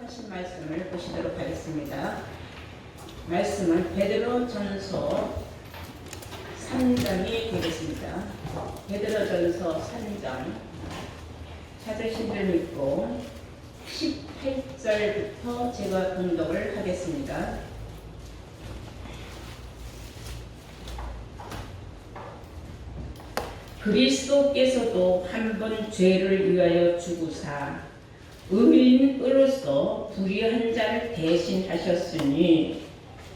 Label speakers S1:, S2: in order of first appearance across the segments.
S1: 하신 말씀을 보시도록 하겠습니다. 말씀은 베드로전서 3장이 되겠습니다. 베드로전서 3장 찾으신 줄 믿고 18절부터 제가 공독을 하겠습니다. 그리스도께서도 한 번 죄를 위하여 죽으사 의인으로서 불의한 자를 대신하셨으니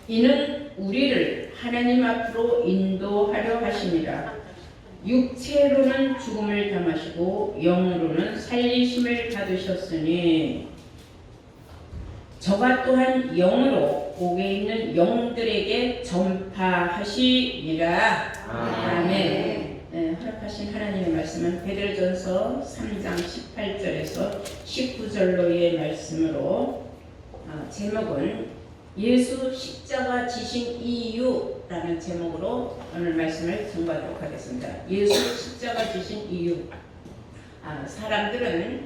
S1: 이는 우리를 하나님 앞으로 인도하려 하심이라. 육체로는 죽음을 당하시고 영으로는 살리심을 받으셨으니 저가 또한 영으로 옥에 있는 영들에게 전파하시리라. 아멘. 네, 허락하신 하나님의 말씀은 베드로전서 3장 18절에서 19절로의 말씀으로 제목은 예수 십자가 지신 이유라는 제목으로 오늘 말씀을 증거하도록 하겠습니다. 예수 십자가 지신 이유. 사람들은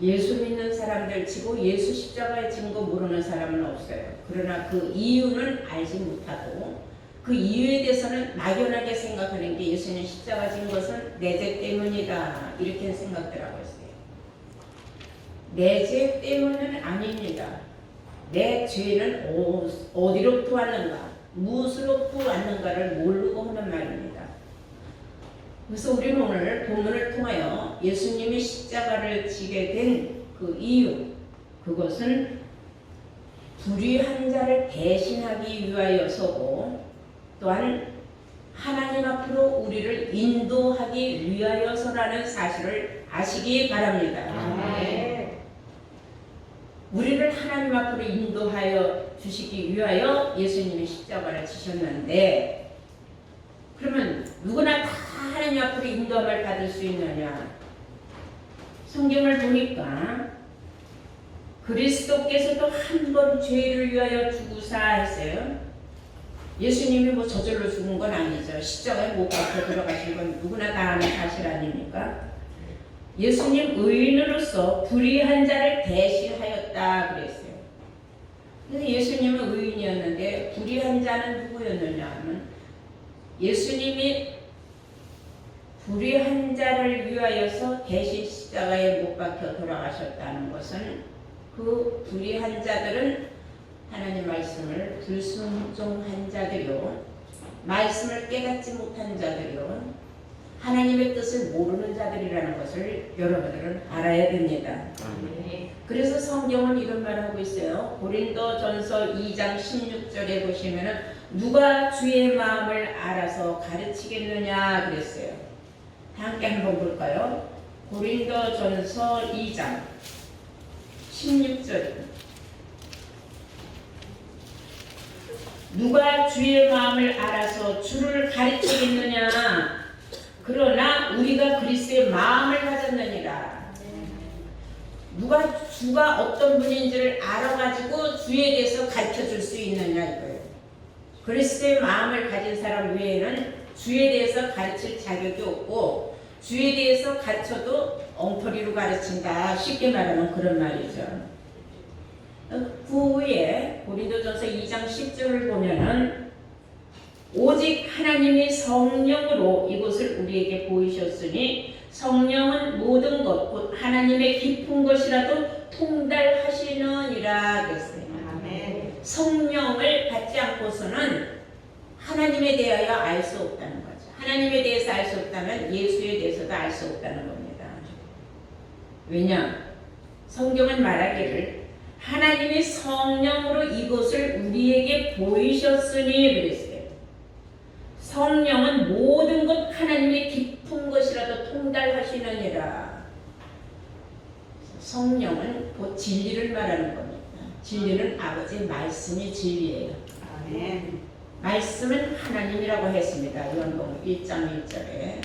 S1: 예수 믿는 사람들 치고 예수 십자가의 증거 모르는 사람은 없어요. 그러나 그 이유는 알지 못하고 그 이유에 대해서는 막연하게 생각하는 게 예수님 십자가 진 것은 내 죄 때문이다 이렇게 생각들 하고 있어요. 내 죄 때문은 아닙니다. 내 죄는 어디로부터 왔는가, 무엇으로부터 왔는가를 모르고 하는 말입니다. 그래서 우리는 오늘 본문을 통하여 예수님이 십자가를 지게 된 그 이유, 그것은 불의한 자를 대신하기 위하여서고 또한 하나님 앞으로 우리를 인도하기 위하여서라는 사실을 아시기 바랍니다. 우리를 하나님 앞으로 인도하여 주시기 위하여 예수님이 십자가를 지셨는데, 그러면 누구나 다 하나님 앞으로 인도함을 받을 수 있느냐? 성경을 보니까 그리스도께서도 한 번 죄를 위하여 죽으사 했어요. 예수님이 뭐 저절로 죽은 건 아니죠. 십자가에 못 박혀 들어가신 건 누구나 다 아는 사실 아닙니까? 예수님 의인으로서 불의한 자를 대신하였다 그랬어요. 그래서 예수님은 의인이었는데 불의한 자는 누구였느냐 하면 예수님이 불의한 자를 위하여서 대신 십자가에 못 박혀 돌아가셨다는 것은 그 불의한 자들은 하나님 말씀을 불순종한 자들이요, 말씀을 깨닫지 못한 자들이요, 하나님의 뜻을 모르는 자들이라는 것을 여러분들은 알아야 됩니다. 그래서 성경은 이런 말을 하고 있어요. 고린도전서 2장 16절에 보시면은 누가 주의 마음을 알아서 가르치겠느냐 그랬어요. 함께 한번 볼까요? 고린도전서 2장 16절. 누가 주의 마음을 알아서 주를 가르치겠느냐? 그러나 우리가 그리스도의 마음을 가졌느니라. 누가 주가 어떤 분인지를 알아가지고 주에 대해서 가르쳐줄 수 있느냐 이거예요. 그리스도의 마음을 가진 사람 외에는 주에 대해서 가르칠 자격이 없고, 주에 대해서 가르쳐도 엉터리로 가르친다, 쉽게 말하면 그런 말이죠. 그 후에 고린도전서 2장 10절을 보면은 오직 하나님이 성령으로 이것을 우리에게 보이셨으니 성령은 모든 것 곧 하나님의 깊은 것이라도 통달하시느니라 그랬어요. 아멘. 성령을 받지 않고서는 하나님에 대하여 알 수 없다는 거죠. 하나님에 대해서 알 수 없다면 예수에 대해서도 알 수 없다는 겁니다. 왜냐? 성경은 말하기를 하나님이 성령으로 이것을 우리에게 보이셨으니 그랬어요. 성령은 모든 것 하나님의 깊은 것이라도 통달하시느니라. 성령은 곧 진리를 말하는 겁니다. 진리는 아버지의 말씀이 진리예요. 아멘. 말씀은 하나님이라고 했습니다. 요한복음 1장 1절에.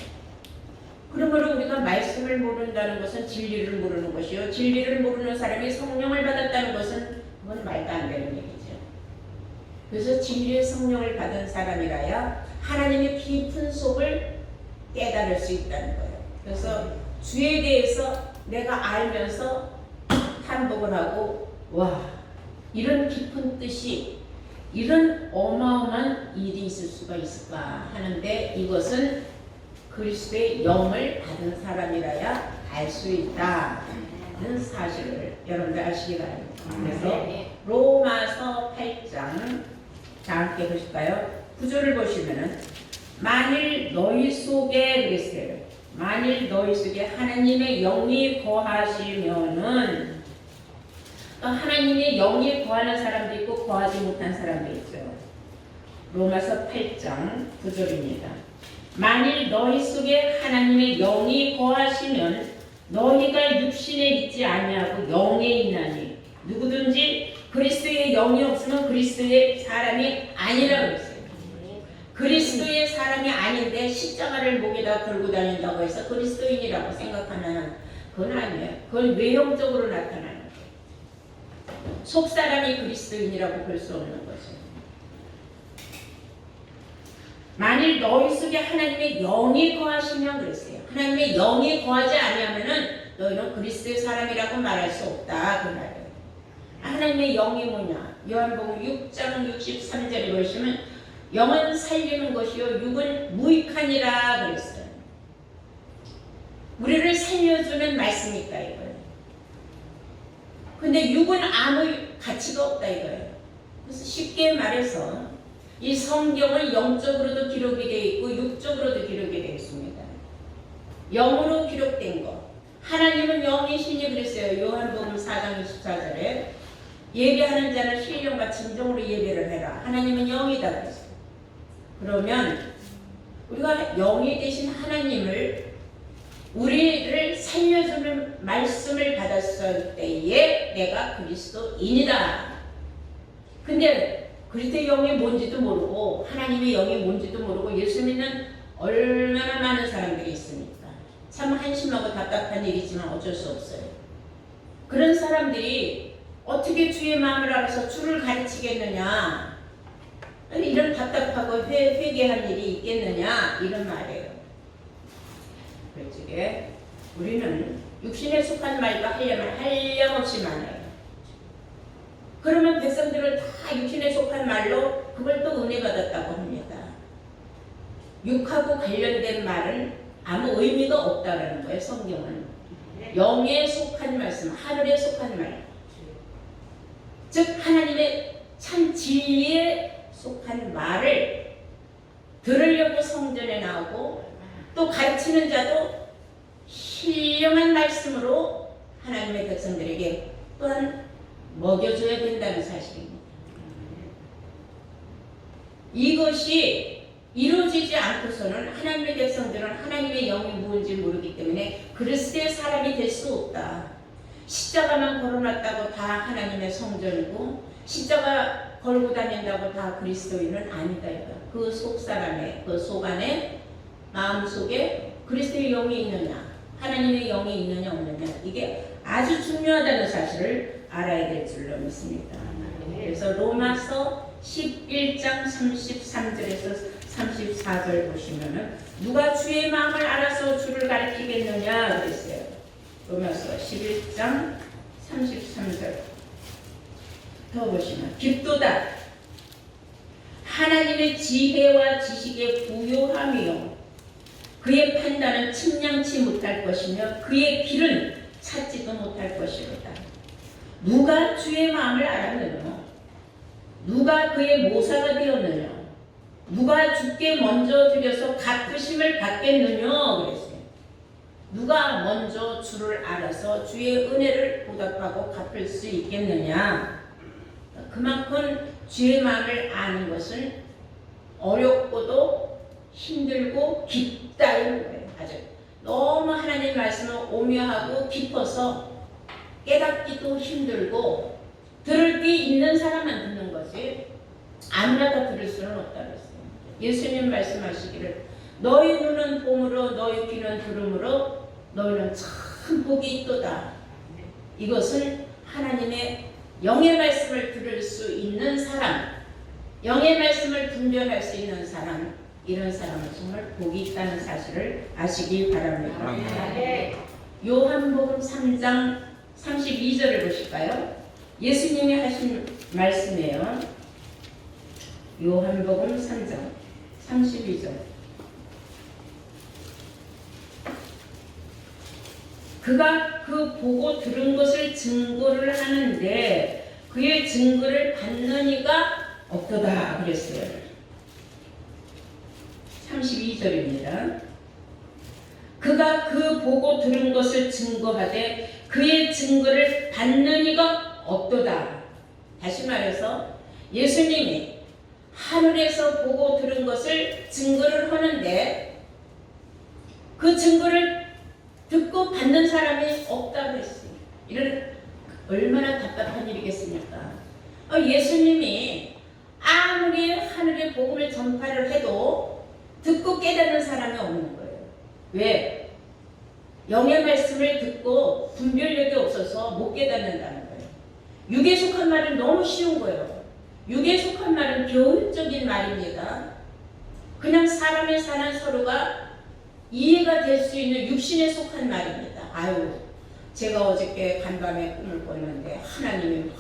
S1: 그러므로 우리가 말씀을 모른다는 것은 진리를 모르는 것이요, 진리를 모르는 사람이 성령을 받았다는 것은 그건 말도 안 되는 얘기죠. 그래서 진리의 성령을 받은 사람이라야 하나님의 깊은 속을 깨달을 수 있다는 거예요. 그래서 주에 대해서 내가 알면서 다 반복을 하고 와, 이런 깊은 뜻이, 이런 어마어마한 일이 있을 수가 있을까 하는데, 이것은 그리스도의 영을 받은 사람이라야 알 수 있다는 사실을 여러분들 아시기 바랍니다. 그래서 로마서 8장 자 함께 보실까요? 구절을 보시면은 만일 너희 속에 그랬어요. 만일 너희 속에 하나님의 영이 거하시면은, 하나님의 영이 거하는 사람도 있고 거하지 못한 사람도 있어요. 로마서 8장 9절입니다. 만일 너희 속에 하나님의 영이 거하시면 너희가 육신에 있지 아니하고 영에 있나니, 누구든지 그리스도의 영이 없으면 그리스도의 사람이 아니라고 했어요. 그리스도의 사람이 아닌데 십자가를 목에다 걸고 다닌다고 해서 그리스도인이라고 생각하면 그건 아니에요. 그건 외형적으로 나타나는 거예요. 속사람이 그리스도인이라고 볼 수 없는 거죠. 만일 너희 속에 하나님의 영이 거하시면 그랬어요. 하나님의 영이 거하지 아니하면은 너희는 그리스도의 사람이라고 말할 수 없다, 그 말이에요. 하나님의 영이 뭐냐? 요한복음 6장 63절에 보시면 영은 살리는 것이요 육은 무익하니라 그랬어요. 우리를 살려주는 말씀이니까 이거예요. 근데 육은 아무 가치가 없다 이거예요. 그래서 쉽게 말해서 이 성경은 영적으로도 기록이 되어 있고 육적으로도 기록이 되어 있습니다. 영으로 기록된 것. 하나님은 영이시니 그랬어요. 요한복음 4장 24절에 예배하는 자는 신령과 진정으로 예배를 해라. 하나님은 영이다 그랬어요. 그러면 우리가 영이 되신 하나님을, 우리를 살려주는 말씀을 받았을 때에 내가 그리스도인이다. 근데 그리스도의 영이 뭔지도 모르고 하나님의 영이 뭔지도 모르고 예수 믿는 얼마나 많은 사람들이 있습니까? 참 한심하고 답답한 일이지만 어쩔 수 없어요. 그런 사람들이 어떻게 주의 마음을 알아서 주를 가르치겠느냐? 이런 답답하고 회개할 일이 있겠느냐? 이런 말이에요. 그렇지? 우리는 육신에 속한 말도 하려면 한량없이 많아요. 그러면 백성들은 다 육신에 속한 말로 그걸 또 은혜 받았다고 합니다. 육하고 관련된 말은 아무 의미가 없다라는 거예요. 성경은 영에 속한 말씀, 하늘에 속한 말, 즉 하나님의 참 진리에 속한 말을 들으려고 성전에 나오고, 또 가르치는 자도 신령한 말씀으로 하나님의 백성들에게 또한 먹여줘야 된다는 사실입니다. 이것이 이루어지지 않고서는 하나님의 백성들은 하나님의 영이 무엇인지 모르기 때문에 그리스도의 사람이 될 수 없다. 십자가만 걸어놨다고 다 하나님의 성전이고 십자가 걸고 다닌다고 다 그리스도인은 아니다. 그 속사람의, 그 속안에, 마음속에 그리스도의 영이 있느냐, 하나님의 영이 있느냐 없느냐, 이게 아주 중요하다는 사실을 알아야 될 줄로 믿습니다. 그래서 로마서 11장 33절에서 34절 보시면은 누가 주의 마음을 알아서 주를 가르치겠느냐 그랬어요. 로마서 11장 33절 더 보시면 깊도다 하나님의 지혜와 지식의 부요함이요 그의 판단은 측량치 못할 것이며 그의 길은 찾지도 못할 것이로다. 누가 주의 마음을 알았느냐? 누가 그의 모사가 되었느냐? 누가 주께 먼저 드려서 갚으심을 받겠느냐? 그랬어요. 누가 먼저 주를 알아서 주의 은혜를 보답하고 갚을 수 있겠느냐? 그만큼 주의 마음을 아는 것은 어렵고도 힘들고 깊다는 거예요. 아주 너무 하나님 말씀은 오묘하고 깊어서 깨닫기도 힘들고 들을 게 있는 사람만 듣는 거지 아무나 다 들을 수는 없다 그랬어요. 예수님 말씀하시기를 너희 눈은 봄으로 너희 귀는 들음으로 너희는 참 복이 있도다. 이것은 하나님의 영의 말씀을 들을 수 있는 사람, 영의 말씀을 분별할 수 있는 사람, 이런 사람은 정말 복이 있다는 사실을 아시기 바랍니다. 요한복음 3장 32절을 보실까요? 예수님이 하신 말씀이에요. 요한복음 3장 32절. 그가 그 보고 들은 것을 증거를 하는데 그의 증거를 받는 이가 없도다 그랬어요. 32절입니다. 그가 그 보고 들은 것을 증거하되 그의 증거를 받는 이가 없도다. 다시 말해서 예수님이 하늘에서 보고 들은 것을 증거를 하는데 그 증거를 듣고 받는 사람이 없다고 그랬어요. 이런 얼마나 답답한 일이겠습니까? 예수님이 아무리 하늘의 복음을 전파를 해도 듣고 깨닫는 사람이 없는 거예요. 왜? 영의 말씀을 듣고 분별력이 없어서 못 깨닫는다는 거예요. 육에 속한 말은 너무 쉬운 거예요. 육에 속한 말은 교훈적인 말입니다. 그냥 사람의 사는 서로가 이해가 될 수 있는 육신에 속한 말입니다. 아유, 제가 어저께 간밤에 꿈을 꿨는데 하나님이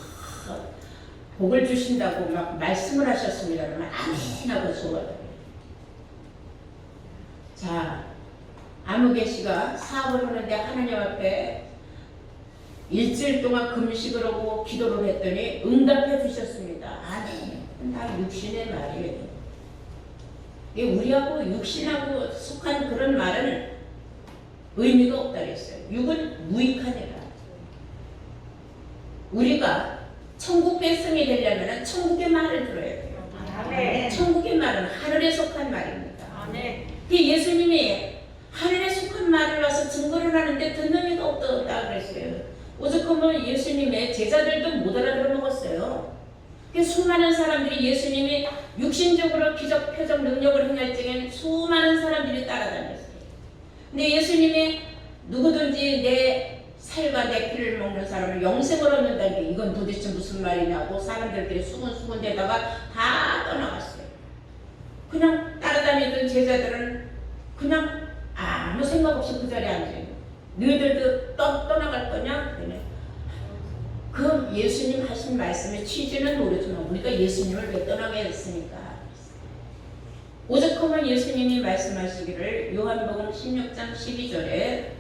S1: 복을 주신다고 막 말씀을 하셨습니다. 그러면 아멘 하고 좋아요. 자, 아무개 씨가 사업을 하는데 하나님 앞에 일주일 동안 금식을 하고 기도를 했더니 응답해 주셨습니다. 아멘. 다 육신의 말이에요. 우리하고 육신하고 속한 그런 말은 의미가 없다 그랬어요. 육은 무익하니라. 우리가 천국 백성이 되려면 천국의 말을 들어야 돼요. 아멘. 천국의 말은 하늘에 속한 말입니다. 아멘. 예수님이 하늘에 속한 말을 와서 증거를 하는데 듣는 이가 없다 그랬어요. 오죽하면 예수님의 제자들도 못 알아들어 먹었어요. 수많은 사람들이 예수님이 육신적으로 기적, 표적, 능력을 행할 적엔 수많은 사람들이 따라다녔어요. 근데 예수님이 누구든지 내 살과 내 피를 먹는 사람을 영생을 얻는다는 게 이건 도대체 무슨 말이냐고 사람들끼리 수군수군 대다가 다 떠나갔어요. 그냥 따라다니던 제자들은 그냥 아무 생각 없이 그 자리에 앉아요. 너희들도 떠나갈 거냐? 그러네. 그 예수님 하신 말씀의 취지는 모르지만 우리가 예수님을 왜 떠나게 했습니까? 오죽하면 예수님이 말씀하시기를 요한복음 16장 12절에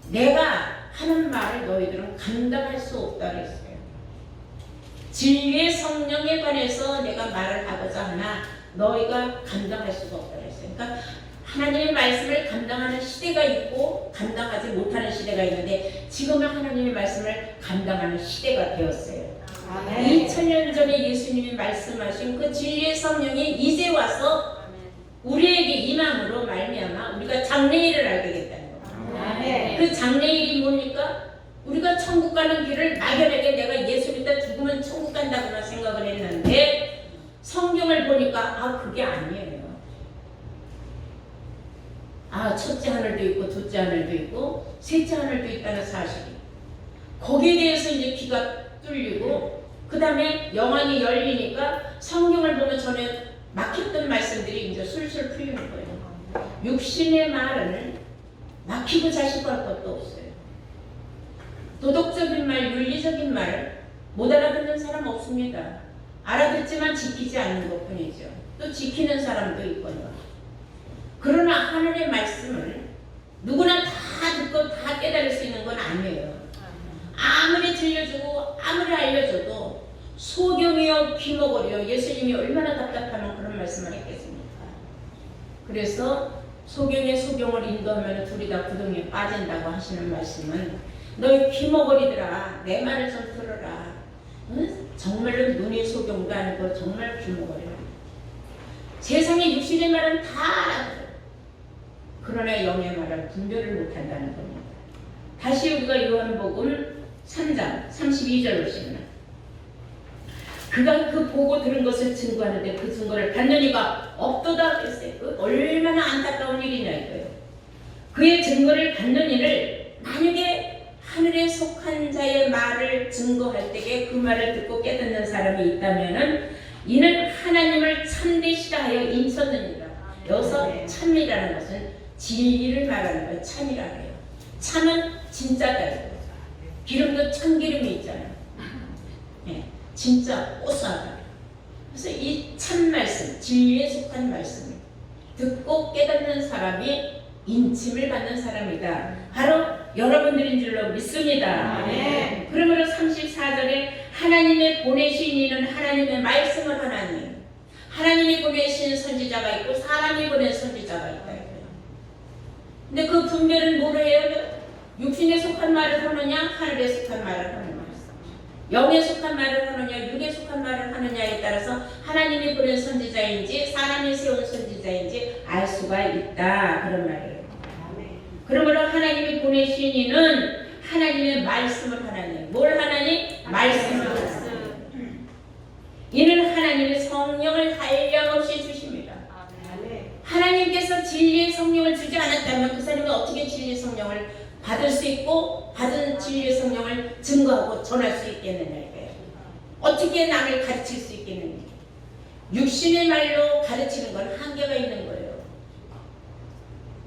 S1: 내가 하는 말을 너희들은 감당할 수 없다 그랬어요. 진리의 성령에 관해서 내가 말을 하고자 하나 너희가 감당할 수가 없다 그랬어요. 그러니까 하나님의 말씀을 감당하는 시대가 있고 감당하지 못하는 시대가 있는데 지금은 하나님의 말씀을 감당하는 시대가 되었어요. 아멘. 2000년 전에 예수님이 말씀하신 그 진리의 성령이 이제 와서 우리에게 임함으로 말미암아 우리가 장래일을 알게 됐다는 거예요. 아멘. 그 장래일이 뭡니까? 우리가 천국 가는 길을 막연하게 내가 예수 믿다 죽으면 천국 간다고만 생각을 했는데 성경을 보니까 그게 아니에요. 첫째 하늘도 있고 둘째 하늘도 있고 셋째 하늘도 있다는 사실이 거기에 대해서 이제 귀가 뚫리고 그 다음에 영안이 열리니까 성경을 보면 전에 막혔던 말씀들이 이제 술술 풀리는 거예요. 육신의 말은 막히고 자식할 것도 없어요. 도덕적인 말, 윤리적인 말 못 알아듣는 사람 없습니다. 알아듣지만 지키지 않는 것 뿐이죠. 또 지키는 사람도 있거든요. 그러나 하늘의 말씀을 누구나 다 듣고 다 깨달을 수 있는 건 아니에요. 아무리 들려주고 아무리 알려줘도 소경이여 귀머거리여 예수님이 얼마나 답답하면 그런 말씀을 했겠습니까? 그래서 소경의 소경을 인도하면 둘이 다 구덩이에 빠진다고 하시는 말씀은 너희 귀머거리들아 내 말을 좀 들어라. 응? 정말로 눈이 소경도 아니고 정말 귀머거리라. 세상의 육신의 말은 다 알아들어요. 그러나 영의 말은 분별을 못한다는 겁니다. 다시 우리가 요한복음 3장 32절 보시면 그가 그 보고 들은 것을 증거하는데 그 증거를 받는 이가 없도다 그랬어요. 얼마나 안타까운 일이냐 이거예요. 그의 증거를 받는 이를 만약에 하늘에 속한 자의 말을 증거할 때에 그 말을 듣고 깨닫는 사람이 있다면은 이는 하나님을 참되시다 하여 인쳤느니라. 여기서 참이라는 것은 진리를 말하는 거예요. 참이라고 해요. 참은 진짜다. 기름도 참기름이 있잖아요. 예, 진짜 고소하다. 그래서 이 참 말씀, 진리에 속한 말씀을 듣고 깨닫는 사람이 인침을 받는 사람이다. 바로 여러분들인 줄로 믿습니다.
S2: 네.
S1: 그러므로 34절에 하나님의 보내신 이는 하나님의 말씀을 하나님, 하나님이 보내신 선지자가 있고 사람이 보낸 선지자가 있다. 근데 그 분별은 뭐로 해요? 육신에 속한 말을 하느냐, 하늘에 속한 말을 하느냐, 영에 속한 말을 하느냐, 육에 속한 말을 하느냐에 따라서 하나님이 보낸 선지자인지 사람이 세운 선지자인지 알 수가 있다. 그런 말이에요. 그러므로 하나님이 보내신 이는 하나님의 말씀을 하나님, 뭘 하나님? 말씀을 하나님. 이는 하나님의 성령을 한량없이 주십니다. 하나님께서 진리의 성령을 주지 않았다면 그 사람이 어떻게 진리의 성령을 받을 수 있고 받은 진리의 성령을 증거하고 전할 수 있겠느냐 이거예요. 어떻게 남을 가르칠 수 있겠느냐. 육신의 말로 가르치는 건 한계가 있는 거예요.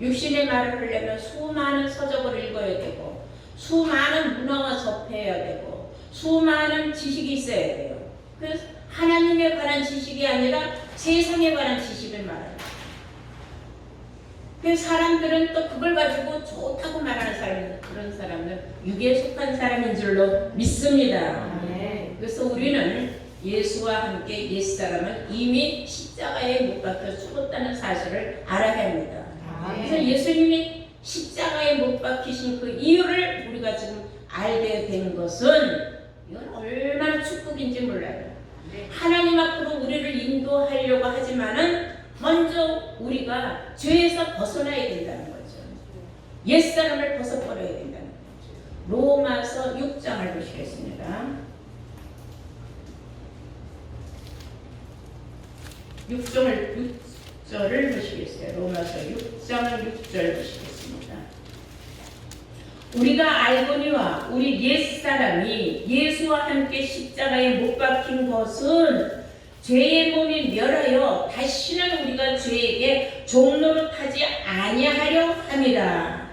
S1: 육신의 말을 하려면 수많은 서적을 읽어야 되고 수많은 문화와 접해야 되고 수많은 지식이 있어야 돼요. 그래서 하나님에 관한 지식이 아니라 세상에 관한 지식을 말해요. 그래서 사람들은 또 그걸 가지고 좋다고 말하는 사람은 그런 사람은 육에 속한 사람인 줄로 믿습니다. 그래서 우리는 예수와 함께 옛사람은 이미 십자가에 못 박혀 죽었다는 사실을 알아야 합니다. 그래서 예수님이 십자가에 못 박히신 그 이유를 우리가 지금 알게 된 것은 이건 얼마나 축복인지 몰라요. 하나님 앞으로 우리를 인도하려고 하지만은 먼저 우리가 죄에서 벗어나야 된다는 거죠. 옛사람을 벗어버려야 된다는 거죠. 로마서 6장을 보시겠습니다. 6절을 보시겠어요. 로마서 6장 6절 보시겠습니다. 우리가 알거니와 우리 옛사람이 예수와 함께 십자가에 못 박힌 것은 죄의 몸이 멸하여 다시는 우리가 죄에게 종로로 타지 아니하려 함이라.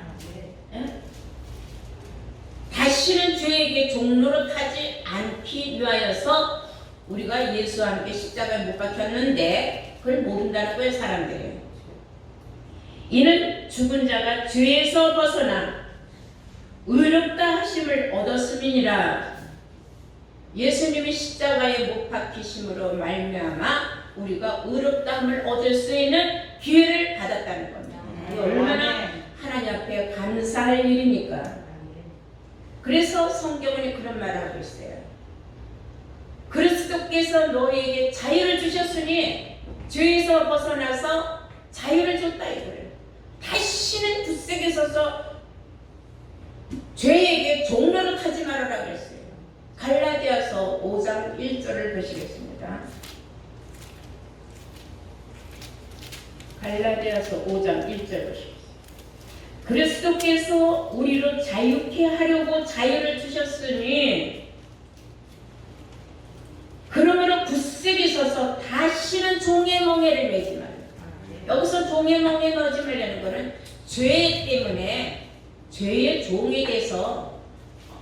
S1: 다시는 죄에게 종로로 타지 않기 위하여서 우리가 예수와 함께 십자가에 못 박혔는데 그걸 모른다는 거예요, 사람들이. 이는 죽은 자가 죄에서 벗어나 의롭다 하심을 얻었음이니라. 예수님이 십자가에 못 박히심으로 말미암아 우리가 의롭다함을 얻을 수 있는 기회를 받았다는 겁니다. 얼마나 하나님 앞에 감사할 일입니까? 그래서 성경은 그런 말을 하고 있어요. 그리스도께서 너희에게 자유를 주셨으니 죄에서 벗어나서 자유를 줬다 이거예요. 다시는 굳세게 서서 죄에게 종로로 타지 말아라 그랬어요. 갈라디아서 5장 1절을 보시겠습니다. 갈라디아서 5장 1절 보시겠습니다. 그리스도께서 우리로 자유케 하려고 자유를 주셨으니 그러므로 굳세게 서서 다시는 종의 멍에를 매지 말라. 여기서 종의 멍에 넣지 말라는 것은 죄 때문에 죄의 종에 대해서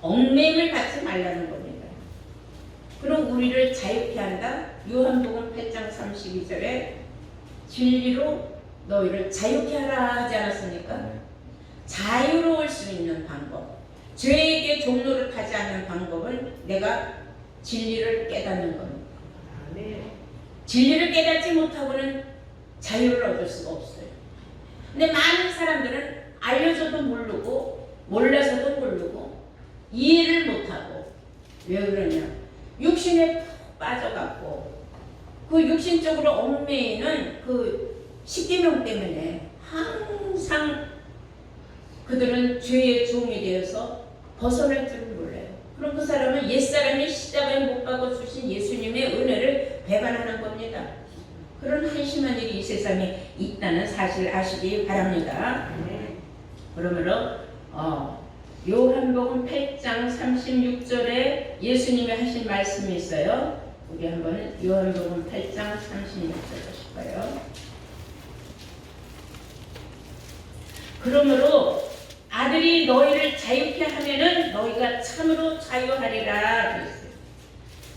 S1: 얽매임을 받지 말라는 겁니다. 그럼 우리를 자유케 한다. 요한복음 8장 32절에 진리로 너희를 자유케 하라 하지 않았습니까? 자유로울 수 있는 방법, 죄에게 종로를 타지 않는 방법은 내가 진리를 깨닫는 겁니다. 진리를 깨닫지 못하고는 자유를 얻을 수가 없어요. 근데 많은 사람들은 알려줘도 모르고 몰라서도 모르고 이해를 못하고 왜 그러냐? 육신에 푹 빠져갖고 그 육신적으로 얽매이는 그 십계명 때문에 항상 그들은 죄의 종이 되어서 벗어날 줄을 몰라요. 그럼 그 사람은 옛사람이 십자가에 못 박아 주신 예수님의 은혜를 배반하는 겁니다. 그런 한심한 일이 이 세상에 있다는 사실 아시기 바랍니다. 그러므로 요한복음 8장 36절에 예수님이 하신 말씀이 있어요. 우리 한번 요한복음 8장 36절 보실까요? 그러므로 아들 아들이 너희를 자유케 하면은 너희가 참으로 자유하리라 그랬어요.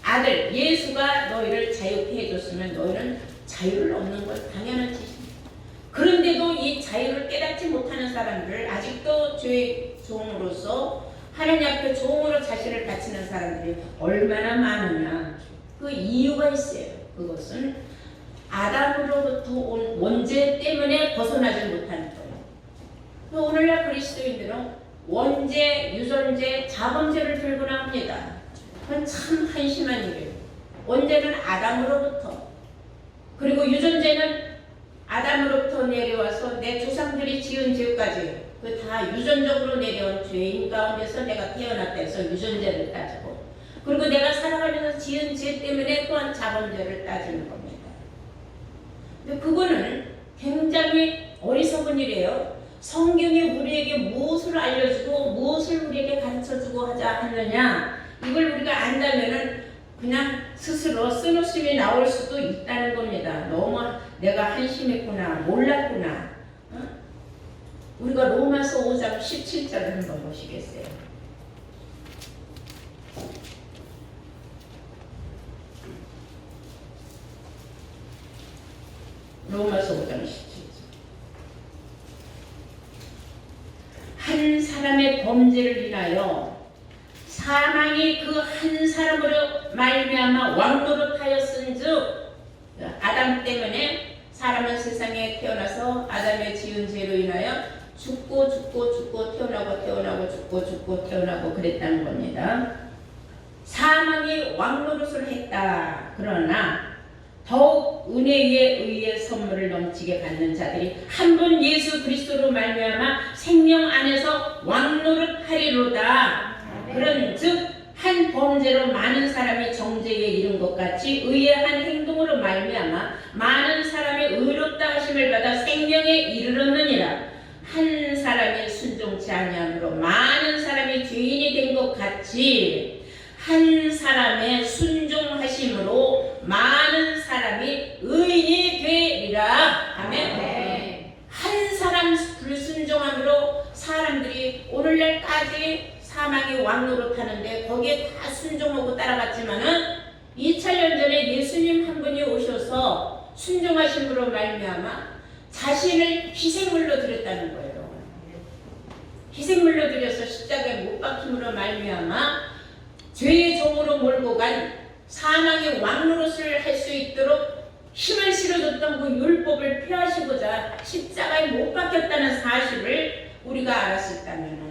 S1: 아들 예수가 너희를 자유케 해줬으면 너희는 자유를 얻는 것 당연한 짓입니다. 그런데도 이 자유를 깨닫지 못하는 사람들, 아직도 죄의 종으로서 하나님 앞에 종으로 자신을 바치는 사람들이 얼마나 많으냐. 그 이유가 있어요. 그것은 아담으로부터 온 원죄 때문에 벗어나지 못하는 거예요. 오늘날 그리스도인들은 원죄, 유전죄, 자범죄를 들고 나옵니다. 그건 참 한심한 일이에요. 원죄는 아담으로부터, 그리고 유전죄는 아담으로부터 내려와서 내 조상들이 지은 죄까지 그 다 유전적으로 내려온 죄인 가운데서 내가 태어났다 해서 유전죄를 따지고, 그리고 내가 살아가면서 지은 죄 때문에 또한 자범죄를 따지는 겁니다. 근데 그거는 굉장히 어리석은 일이에요. 성경이 우리에게 무엇을 알려주고 무엇을 우리에게 가르쳐주고 하자 하느냐, 이걸 우리가 안다면은 그냥 스스로 쓴웃음이 나올 수도 있다는 겁니다. 너무 내가 한심했구나, 몰랐구나. 우리가 로마서 5장 17절을 한번 보시겠어요? 로마서 5장 17절. 한 사람의 범죄를 인하여 사망이 그 한 사람으로 말미암아 왕노릇하였은즉, 아담 때문에 사람은 세상에 태어나서 아담의 지은 죄로 인하여 죽고 태어나고 죽고 태어나고 그랬다는 겁니다. 사망이 왕노릇을 했다. 그러나 더욱 은혜 위에 의의 선물을 넘치게 받는 자들이 한 분 예수 그리스도로 말미암아 생명 안에서 왕노릇하리로다. 그런즉 한 범죄로 많은 사람이 정죄에 이른 것 같이 의의 한 행동으로 말미암아 많은 사람이 의롭다 하심을 받아 생명에 이르렀느니라. 한 사람이 순종치 아니함으로 많은 사람이 죄인이 된 것 같이 한 사람의 순종하심으로 많은 사람이 의인이 되리라. 아멘. 네. 한 사람 불순종함으로 사람들이 오늘날까지 사망이 왕노릇하는데 거기에 다 순종하고 따라갔지만은 2000년 전에 예수님 한 분이 오셔서 순종하심으로 말미암아 자신을 희생물로 드렸다는 거예요. 희생물로 드려서 십자가에 못 박힘으로 말미암아 죄의 종으로 몰고 간 사망의 왕노릇을 할 수 있도록 힘을 실어줬던 그 율법을 폐하시고자 십자가에 못 박혔다는 사실을 우리가 알았었다면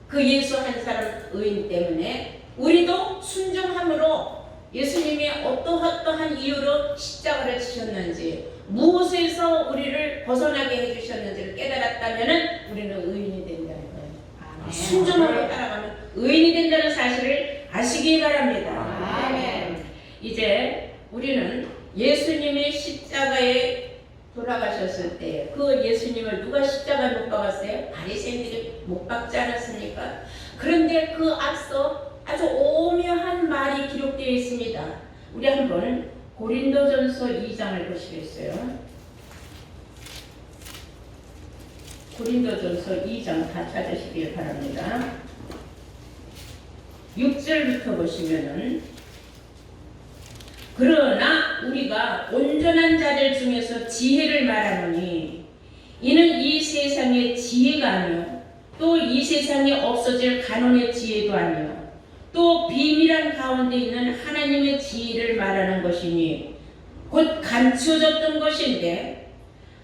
S1: 그 예수 한 사람 의인 때문에 우리도 순종함으로 예수님이 어떠한 이유로 십자가를 지셨는지, 무엇에서 우리를 벗어나게 해주셨는지를 깨달았다면 우리는 의인이 된다는 거예요. 순종하고 따라가면 의인이 된다는 사실을 아시기 바랍니다. 아멘. 이제 우리는 예수님이 십자가에 돌아가셨을 때 그 예수님을 누가 십자가에 못 박았어요? 바리새인들이 못 박지 않았습니까? 그런데 그 앞서 아주 오묘한 말이 기록되어 있습니다. 우리 한번 고린도전서 2장을 보시겠어요? 고린도전서 2장 다 찾으시길 바랍니다. 6절부터 보시면은, 그러나 우리가 온전한 자들 중에서 지혜를 말하노니 이는 이 세상의 지혜가 아니요 또 이 세상에 없어질 간혼의 지혜도 아니요 또 비밀한 가운데 있는 하나님의 지혜를 말하는 것이니 곧 감추어졌던 것인데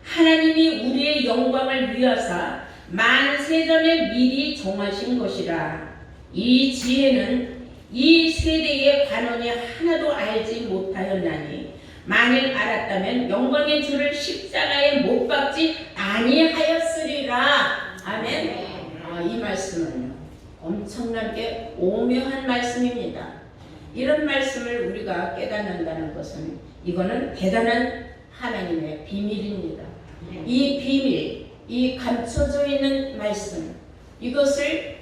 S1: 하나님이 우리의 영광을 위하사 만세전에 미리 정하신 것이라. 이 지혜는 이 세대의 관원이 하나도 알지 못하였나니 만일 알았다면 영광의 주를 십자가에 못 박지 아니하였으리라. 아멘. 이 말씀은 엄청나게 오묘한 말씀입니다. 이런 말씀을 우리가 깨닫는다는 것은 이거는 대단한 하나님의 비밀입니다. 이 비밀, 이 감춰져 있는 말씀, 이것을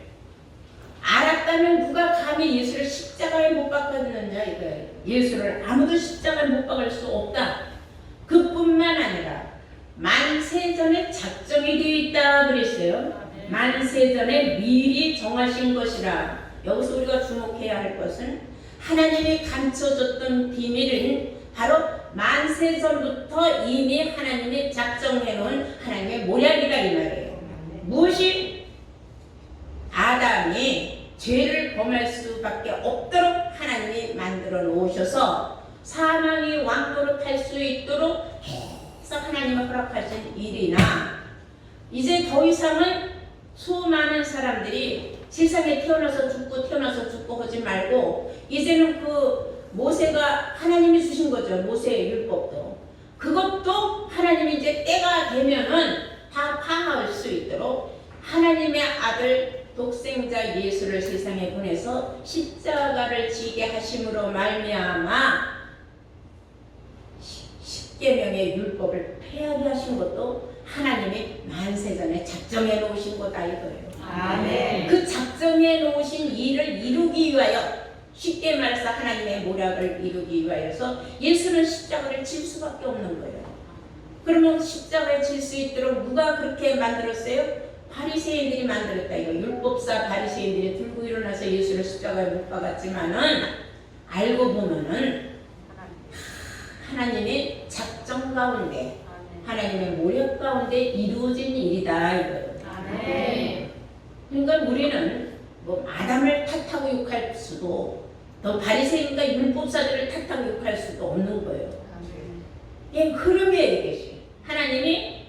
S1: 알았다면 누가 감히 예수를 십자가에 못 박았느냐 이거예요. 예수를 아무도 십자가에 못 박을 수 없다. 그뿐만 아니라 만세전에 작정이 되어 있다 그랬어요. 만세전에 미리 정하신 것이라. 여기서 우리가 주목해야 할 것은 하나님이 감춰줬던 비밀은 바로 만세전부터 이미 하나님이 작정해놓은 하나님의 모략이다 이 말이에요. 무엇이? 아담이 죄를 범할 수밖에 없도록 하나님이 만들어 놓으셔서 사망이 왕노릇할 수 있도록 해서 하나님이 허락하신 일이나, 이제 더 이상은 수많은 사람들이 세상에 태어나서 죽고 하지 말고 이제는 그 모세가 하나님이 주신 거죠. 모세의 율법도. 그것도 하나님이 이제 때가 되면은 다 파할 수 있도록 하나님의 아들 독생자 예수를 세상에 보내서 십자가를 지게 하심으로 말미암아 십계명의 율법을 폐하게 하신 것도 하나님이 만세전에 작정해 놓으신 거다 이거예요.
S2: 아멘.
S1: 그 작정해 놓으신 일을 이루기 위하여, 쉽게 말해서 하나님의 모략을 이루기 위하여서 예수는 십자가를 질 수밖에 없는 거예요. 그러면 십자가에 질 수 있도록 누가 그렇게 만들었어요? 바리새인들이 만들었다 이거. 율법사 바리새인들이 들고 일어나서 예수를 십자가에 못 박았지만은 알고 보면은 하나님의 작정 가운데, 하나님의 모략 가운데 이루어진 일이다 이거예요.
S2: 아멘.
S1: 그러니까 우리는 뭐 아담을 탓하고 욕할 수도, 또 바리새인과 율법사들을 탓하고 욕할 수도 없는 거예요. 이게 흐름이에요. 이것이 하나님이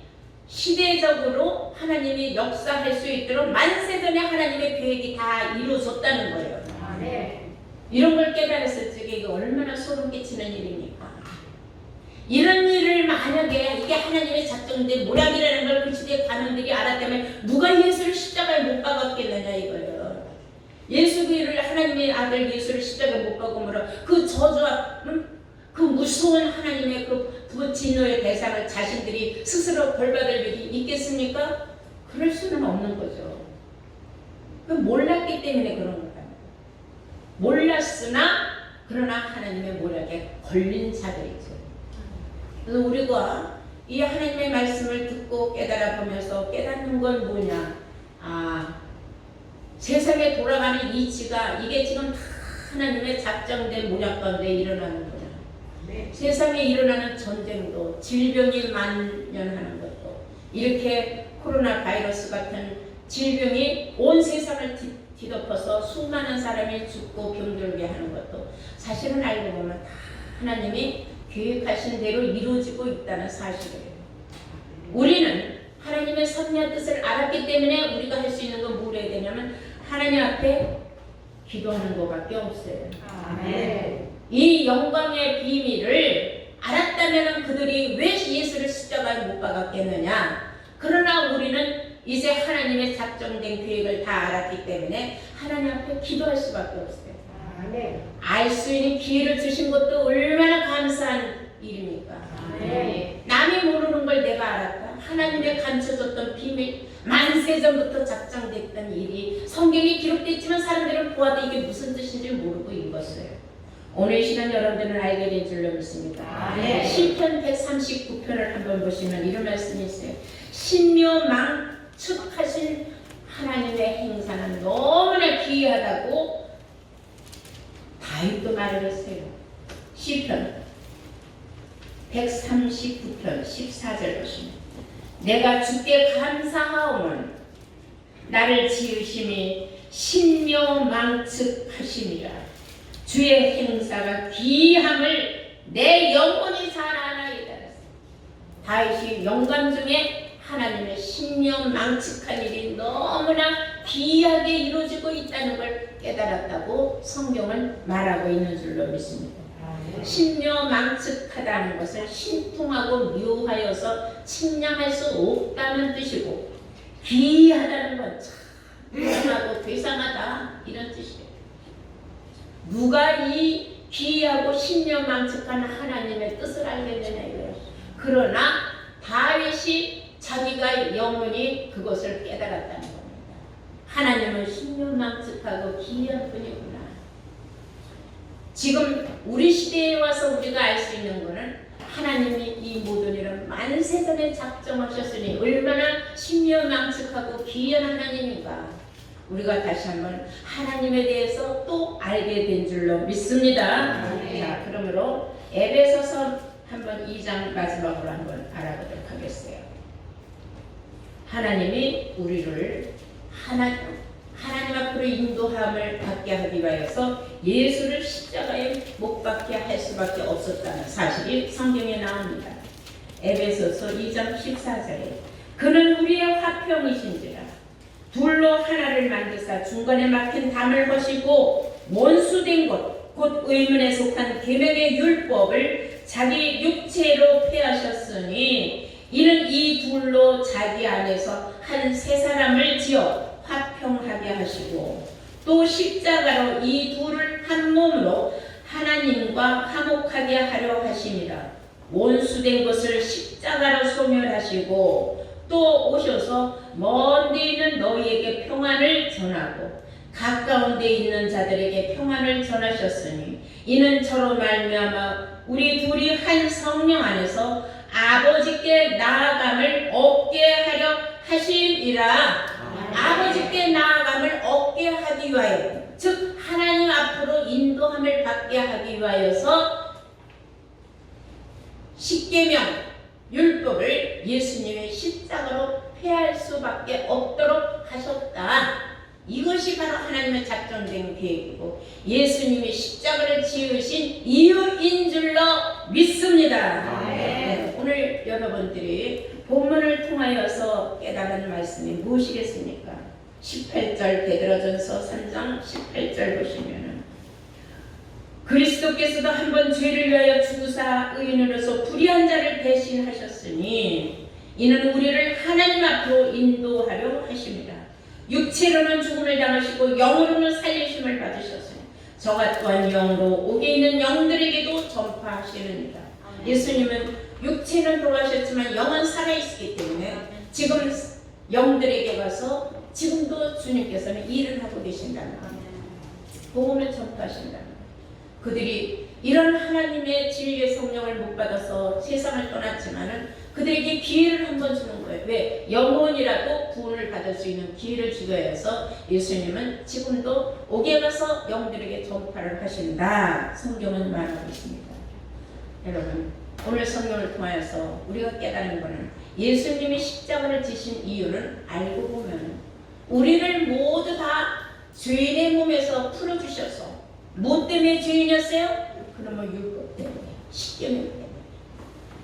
S1: 시대적으로 하나님이 역사할 수 있도록 만세전에 하나님의 계획이 다 이루어졌다는 거예요. 이런 걸 깨달았을 적에 이게 얼마나 소름 끼치는 일입니까? 이런 일을 만약에 이게 하나님의 작정된 모략이라는 걸 그 시대의 관원들이 알았다면 누가 예수를 십자가에 못 박았겠느냐 이거예요. 예수 그를 하나님의 아들 예수를 십자가에 못 박음으로 그 저주와 그 무서운 하나님의 그 진노의 대상을 자신들이 스스로 벌받을 일이 있겠습니까? 그럴 수는 없는 거죠. 몰랐기 때문에 그런 거다. 몰랐으나 그러나 하나님의 모략에 걸린 자들이죠. 그래서 우리가 이 하나님의 말씀을 듣고 깨달아 보면서 깨닫는 건 뭐냐? 세상에 돌아가는 이치가 이게 지금 다 하나님의 작정된 모략 가운데 일어나는 거냐? 세상에 일어나는 전쟁도, 질병이 만연하는 것도, 이렇게 코로나 바이러스 같은 질병이 온 세상을 뒤덮어서 수많은 사람이 죽고 병들게 하는 것도 사실은 알고 보면 다 하나님이 계획하신 대로 이루어지고 있다는 사실이에요. 우리는 하나님의 섭리한 뜻을 알았기 때문에 우리가 할 수 있는 건 뭘 해야 되냐면 하나님 앞에 기도하는 것밖에 없어요.
S2: 아멘.
S1: 이 영광의 비밀을 알았다면 그들이 왜 예수를 십자가에 못 박았겠느냐? 그러나 우리는 이제 하나님의 작정된 계획을 다 알았기 때문에 하나님 앞에 기도할 수밖에 없어요. 알 수 있는 기회를 주신 것도 얼마나 감사한 일입니까? 남이 모르는 걸 내가 알았다. 하나님의 감춰줬던 비밀, 만세전부터 작정됐던 일이 성경에 기록됐지만 사람들은 보아도 이게 무슨 뜻인지 모르고 읽었어요. 오늘 이 시간 여러분들은 알게 된 줄로 믿습니다. 시편 139편을 한번 보시면 이런 말씀이 있어요. 신묘망측하신 하나님의 행사는 너무나 기이하다고 다윗도 말을 했어요. 시편 139편 14절 보시면 내가 주께 감사하오는 나를 지으심이 신묘망측하심이라. 주의 행사가 귀함을 내 영혼이 잘 아나이다. 다윗이 영감 중에 하나님의 신묘망측한 일이 너무나 귀하게 이루어지고 있다는 걸 깨달았다고 성경은 말하고 있는 줄로 믿습니다. 신묘망측하다는 것을 신통하고 묘하여서 측량할 수 없다는 뜻이고, 귀하다는 건 참 대단하고 괴상하다 이런 뜻이에요. 누가 이 귀하고 신묘망측한 하나님의 뜻을 알겠느냐 이거예요. 그러나 다윗이 자기가 영원히 그것을 깨달았다는 겁니다. 하나님은 신묘망측하고 귀한 분이구나. 지금 우리 시대에 와서 우리가 알 수 있는 것은 하나님이 이 모든 일은 만세 전에 작정하셨으니 얼마나 신명망측하고 귀한 하나님인가. 우리가 다시 한번 하나님에 대해서 또 알게 된 줄로 믿습니다. 자, 그러므로 에베소서 한번 2장 마지막으로 한번 알아보도록 하겠어요. 하나님이 우리를 하나님 앞으로 인도함을 받게 하기 위하여서 예수를 십자가에 못 박게 할 수밖에 없었다는 사실이 성경에 나옵니다. 에베소서 2장 14절에 그는 우리의 화평이신지라 둘로 하나를 만드사 중간에 막힌 담을 거시고 원수된 것 곧 의문에 속한 계명의 율법을 자기 육체로 폐하셨으니 이는 이 둘로 자기 안에서 한 세 사람을 지어 화평하게 하시고 또 십자가로 이 둘을 한 몸으로 하나님과 화목하게 하려 하심이라. 원수된 것을 십자가로 소멸하시고 또 오셔서 먼 데 있는 너희에게 평안을 전하고 가까운 데 있는 자들에게 평안을 전하셨으니 이는 저로 말미암아 우리 둘이 한 성령 안에서 아버지께 나아감을 얻게 하려 하심이라. 아버지께 나아감을 얻게 하기 위하여 즉 하나님 앞으로 인도함을 받게 하기 위하여서 십계명 율법을 예수님의 십자가로 폐할 수밖에 없도록 하셨다. 이것이 바로 하나님의 작정된 계획이고 예수님이 십자가를 지으신 이유인 줄로 믿습니다. 네, 오늘 여러분들이 본문을 통하여서 깨달은 말씀이 무엇이겠습니까? 18절 베드로전서 3장 18절 보시면은 그리스도께서도 한번 죄를 위하여 죽으사 의인으로서 불의한 자를 대신하셨으니 이는 우리를 하나님 앞으로 인도하려 하십니다. 육체로는 죽음을 당하시고 영으로는 살리심을 받으셨으니 저가 또한 영으로 옥에 있는 영들에게도 전파하시느니라. 예수님은 육체는 돌아가셨지만 영은 살아있기 때문에 지금 영들에게 가서 지금도 주님께서는 일을 하고 계신다는 겁니다. 복음을 전파하신다는 겁니다. 그들이 이런 하나님의 진리의 성령을 못 받아서 세상을 떠났지만은 그들에게 기회를 한번 주는 거예요. 왜? 영혼이라도 구원을 받을 수 있는 기회를 주기 위해서 예수님은 지금도 옥에 가서 영들에게 전파를 하신다. 성경은 말하고 있습니다. 여러분, 오늘 성경을 통하여서 우리가 깨닫는 것은 예수님이 십자가를 지신 이유는 알고 보면 우리를 모두 다 죄인의 몸에서 풀어주셔서 뭐 때문에 죄인이었어요? 그러면 율법 때문에, 십계명 때문에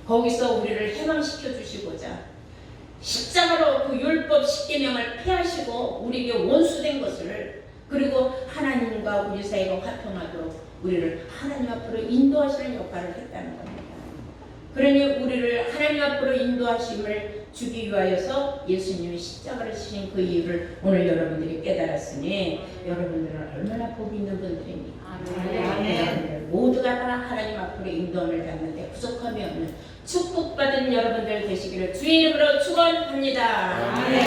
S1: 거기서 우리를 해방시켜 주시고자 십자가로 그 율법 십계명을 폐하시고 우리에게 원수된 것을 그리고 하나님과 우리 사이가 화평하도록 우리를 하나님 앞으로 인도하시는 역할을 했다는 겁니다. 그러니 우리를 하나님 앞으로 인도하심을 주기 위하여서 예수님이 십자가를 지신 그 이유를 오늘 여러분들이 깨달았으니 여러분들은 얼마나 복이 있는 분들입니까? 여러분들 모두가 다 하나님 앞으로 인도함을 받는데 부족함이 없는 축복받은 여러분들 되시기를 주의 이름으로 축원합니다.